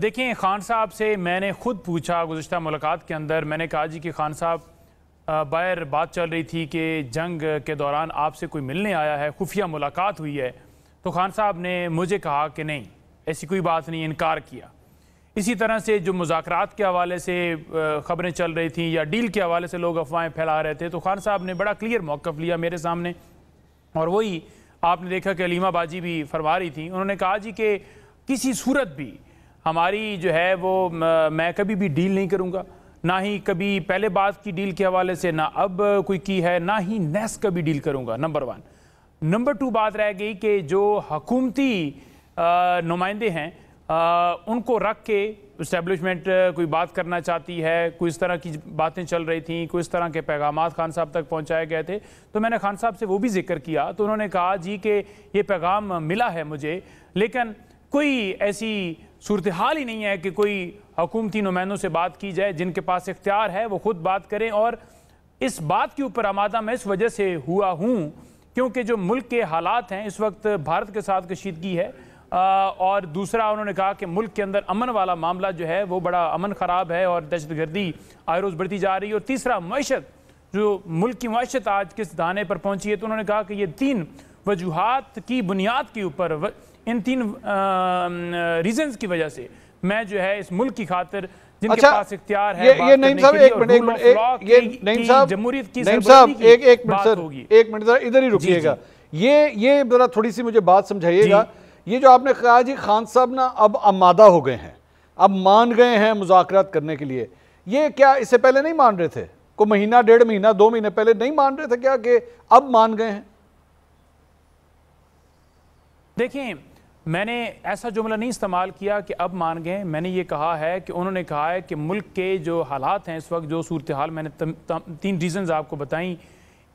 دیکھیں خان صاحب سے میں نے خود پوچھا گزشتہ ملاقات کے اندر، میں نے کہا جی کہ خان صاحب باہر بات چل رہی تھی کہ جنگ کے دوران آپ سے کوئی ملنے آیا ہے، خفیہ ملاقات ہوئی ہے، تو خان صاحب نے مجھے کہا کہ نہیں ایسی کوئی بات نہیں، انکار کیا۔ اسی طرح سے جو مذاکرات کے حوالے سے خبریں چل رہی تھیں یا ڈیل کے حوالے سے لوگ افواہیں پھیلا رہے تھے، تو خان صاحب نے بڑا کلیئر موقف لیا میرے سامنے، اور وہی آپ نے دیکھا کہ علیمہ باجی بھی فرما رہی تھی۔ انہوں نے کہا جی کہ کسی صورت بھی ہماری جو ہے وہ میں کبھی بھی ڈیل نہیں کروں گا، نہ ہی کبھی پہلے بات کی ڈیل کے حوالے سے نہ اب کوئی کی ہے، نہ ہی نیس کبھی ڈیل کروں گا، نمبر 1۔ نمبر 2 بات رہ گئی کہ جو حکومتی نمائندے ہیں ان کو رکھ کے اسٹیبلشمنٹ کوئی بات کرنا چاہتی ہے، کوئی اس طرح کی باتیں چل رہی تھیں، کوئی اس طرح کے پیغامات خان صاحب تک پہنچائے گئے تھے، تو میں نے خان صاحب سے وہ بھی ذکر کیا، تو انہوں نے کہا جی کہ یہ پیغام ملا ہے مجھے، لیکن کوئی ایسی صورتحال ہی نہیں ہے کہ کوئی حکومتی نمائندوں سے بات کی جائے، جن کے پاس اختیار ہے وہ خود بات کریں۔ اور اس بات کے اوپر آمادہ میں اس وجہ سے ہوا ہوں کیونکہ جو ملک کے حالات ہیں اس وقت بھارت کے ساتھ کشیدگی ہے، اور دوسرا انہوں نے کہا کہ ملک کے اندر امن والا معاملہ جو ہے وہ بڑا امن خراب ہے اور دہشت گردی آئے روز بڑھتی جا رہی ہے، اور تیسرا معیشت، جو ملک کی معیشت آج کس دھانے پر پہنچی ہے، تو انہوں نے کہا کہ یہ 3 وجوہات کی بنیاد کے اوپر، ان 3 ریزنز کی وجہ سے میں جو ہے اس ملک کی خاطر جن کے پاس اختیار ہے یہ نعیم صاحب ایک منٹ جمہوریت کی ایک منٹ ذرا ادھر ہی رکیے گا، یہ ذرا تھوڑی سی مجھے بات سمجھائیے گا۔ یہ جو آپ نے کہا جی خان صاحب نا اب آمادہ ہو گئے ہیں، اب مان گئے ہیں مذاکرات کرنے کے لیے، یہ کیا اس سے پہلے نہیں مان رہے تھے؟ کوئی مہینہ 1.5 مہینہ 2 مہینے پہلے نہیں مان رہے تھے کیا کہ اب مان گئے ہیں؟ دیکھیں میں نے ایسا جملہ نہیں استعمال کیا کہ اب مان گئے، میں نے یہ کہا ہے کہ انہوں نے کہا ہے کہ ملک کے جو حالات ہیں اس وقت، جو صورتحال میں نے 3 ریزنز آپ کو بتائیں،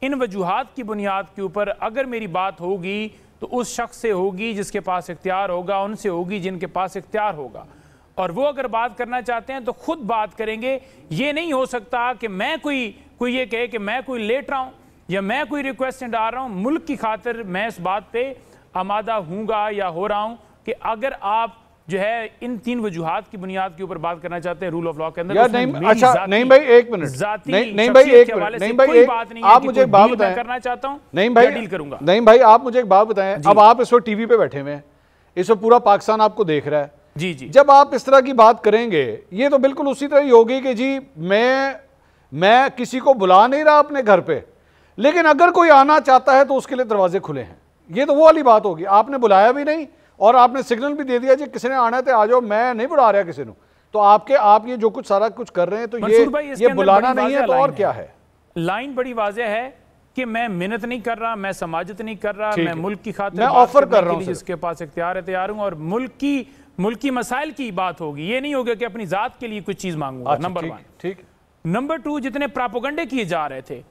ان وجوہات کی بنیاد کے اوپر اگر میری بات ہوگی تو اس شخص سے ہوگی جس کے پاس اختیار ہوگا، ان سے ہوگی جن کے پاس اختیار ہوگا، اور وہ اگر بات کرنا چاہتے ہیں تو خود بات کریں گے۔ یہ نہیں ہو سکتا کہ میں کوئی یہ کہے کہ میں کوئی لیٹ رہا ہوں یا میں کوئی ریکویسٹ ڈال رہا ہوں۔ ملک کی خاطر میں اس بات پہ آمادہ ہوں گا یا ہو رہا ہوں کہ اگر آپ جو ہے ان 3 وجوہات کی بنیاد کے اوپر بات کرنا چاہتے ہیں رول آف لا کے اندر، نہیں بھائی ایک منٹ، نہیں بھائی ایک منٹ، نہیں بھائی آپ مجھے ایک بات بتائیں، کرنا چاہتا ہوں نہیں بھائی آپ مجھے ایک بات بتائیں، اب آپ اس وقت ٹی وی پہ بیٹھے ہوئے ہیں، اس وقت پورا پاکستان آپ کو دیکھ رہا ہے، جی جب آپ اس طرح کی بات کریں گے یہ تو بالکل اسی طرح ہی ہوگی کہ جی میں کسی کو بلا نہیں رہا اپنے گھر پہ، لیکن اگر کوئی آنا چاہتا ہے تو اس کے لیے دروازے کھلے ہیں، یہ تو وہ والی بات ہوگی۔ آپ نے بلایا بھی نہیں اور آپ نے سگنل بھی دے دیا جی کسی نے آنا ہے تو آ جاؤ، میں نہیں بلا رہا کسی نے، تو آپ یہ جو کچھ سارا کچھ کر رہے ہیں تو یہ بلانا نہیں ہے تو اور کیا ہے؟ لائن بڑی واضح ہے کہ میں منت نہیں کر رہا، میں سماجت نہیں کر رہا، میں ملک کی خاطر میں آفر کر رہا ہوں، جس کے پاس اختیار ہے تیار ہوں، اور ملکی مسائل کی بات ہوگی، یہ نہیں ہوگا کہ اپنی ذات کے لیے کچھ چیز مانگوں گا، نمبر 1۔ نمبر 2 جتنے پراپوگنڈے کیے جا رہے تھے،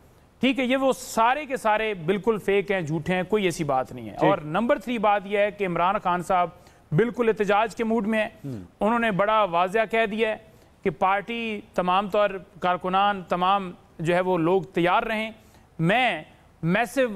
ٹھیک ہے، یہ وہ سارے کے سارے بالکل فیک ہیں، جھوٹے ہیں، کوئی ایسی بات نہیں ہے۔ اور نمبر 3 بات یہ ہے کہ عمران خان صاحب بالکل احتجاج کے موڈ میں ہیں، انہوں نے بڑا واضح کہہ دیا ہے کہ پارٹی تمام طور کارکنان تمام جو ہے وہ لوگ تیار رہیں، میں میسو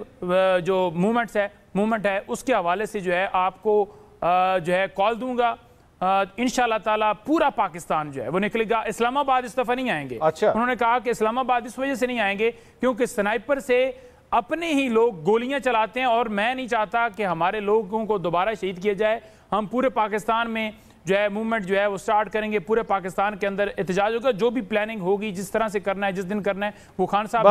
جو موومنٹ ہے اس کے حوالے سے جو ہے آپ کو جو ہے کال دوں گا، انشاءاللہ تعالیٰ پورا پاکستان جو ہے وہ نکلے گا۔ اسلام آباد اس دفعہ نہیں آئیں گے، انہوں نے کہا کہ اسلام آباد اس وجہ سے نہیں آئیں گے کیونکہ سنائپر سے اپنے ہی لوگ گولیاں چلاتے ہیں، اور میں نہیں چاہتا کہ ہمارے لوگوں کو دوبارہ شہید کیا جائے۔ ہم پورے پاکستان میں جو ہے موومنٹ جو ہے وہ سٹارٹ کریں گے، پورے پاکستان کے اندر احتجاج ہوگا، جو بھی پلاننگ ہوگی جس طرح سے کرنا ہے، جس دن کرنا ہے وہ خان صاحب